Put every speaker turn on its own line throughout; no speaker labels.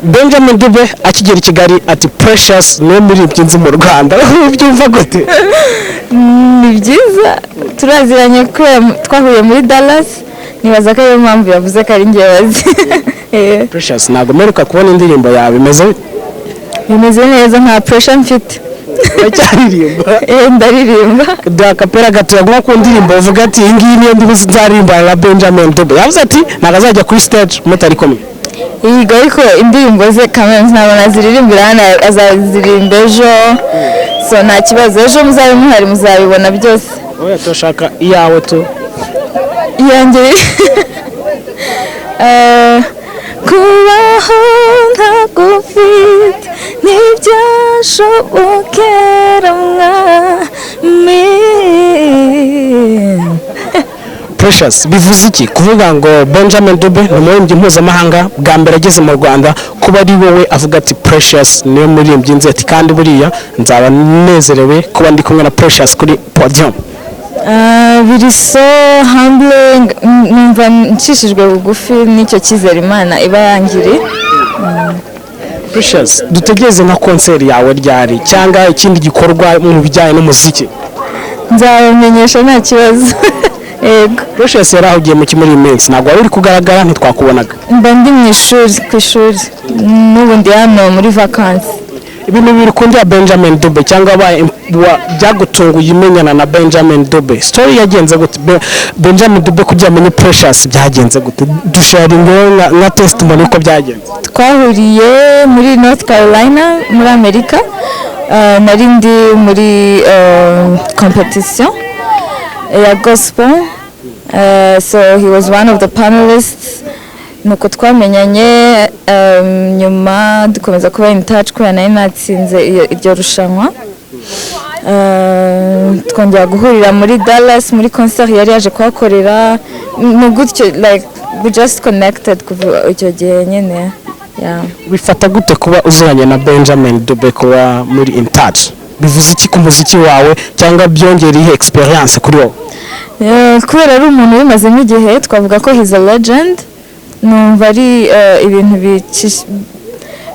Benjamin Dube akigera i Kigali ati Precious niwe muririmbyi nzi mu Rwanda byumva gute?
Ni byiza turaziranye ko twahuye muri Dallas nibaza ko ariyo mpamvu yavuze ko ari njye wazi.
Precious ntabwo mperuka kubona indirimbo yawe
imeze neza nta pressure mfite.
Uracyaririmba?
Ndaririmba.
Akapera gatoya nko ku ndirimbo uvuga ati iyi ngiyi niyo ndirimbo nzaririmba na Benjamin Dube. Yavuze ati ntabwo azajya kuri stage mutari kumwe.
Yiga ariko indirimbo ze kamwe ntabwo naziririmbira hano azaziririmba ejo, so nta kibazo ejo muzabe muhari muzabibona byose.
Oya turashaka iyawe tu.
Iyanjye kubaho ntagufite ntibyashobokera mwami.
Precious bivuze iki kuvuga ngo Benjamin Dube ni umuririmbyi mpuzamahanga bwa mbere ageze mu Rwanda kuba ari wowe avuga ati Precious niwe muririmbyi nzi ati kandi buriya nzaba nezerewe kuba ndi kumwe na Precious kuri podium?
Biri so humbling, numva nshishijwe bugufi n'icyo cyizere Imana iba yangiriye.
Precious dutegereze nka concert yawe ryari cyangwa ikindi gikorwa mu bijyanye n'umuziki?
Nzabamenyesha nta kibazo. Yego.
Precious yari ahugiye mu kimuri iminsi ntabwo wari uri kugaragara ntitwakubonaga.
Mba ndi mu ishuri ku ishuri n'ubu ndi hano muri vacances.
Ibintu birukundira Benjamin Dube cyangwa byagutunguye imenyana na Benjamin Dube story yagenze gute? Benjamin Dube kugira amenye Precious byagenze gute? Dusharinge nka testimony uko byagenze.
Twahuriye muri North Carolina muri Amerika, nari ndi muri competition ya gospel, so he was one of the panelists. Nuko twamenyanye, nyuma dukomeza kuba in touch kubera nari natsinze iryo rushanwa. Twongera guhurira muri Dallas muri concert yari yaje kuhakorera, ni gutyo like we just connected kuva icyo gihe nyine.
Bifata gute kuba uziranye na Benjamin Dube kuba muri in touch? Bivuze iki ku muziki wawe cyangwa byongereye experience kuri wowe?
Kubera ari umuntu bimaze nk'igihe twavuga ko he's a legend. Numva ari ibintu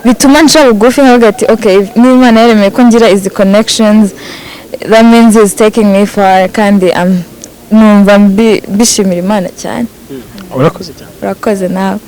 bituma nca bugufi nkavuga ati okay, niba Imana yaremeye ko ngira izi connections, that means he's taking me far, kandi numva bishimira Imana cyane.
Urakoze cyane.
Urakoze nawe.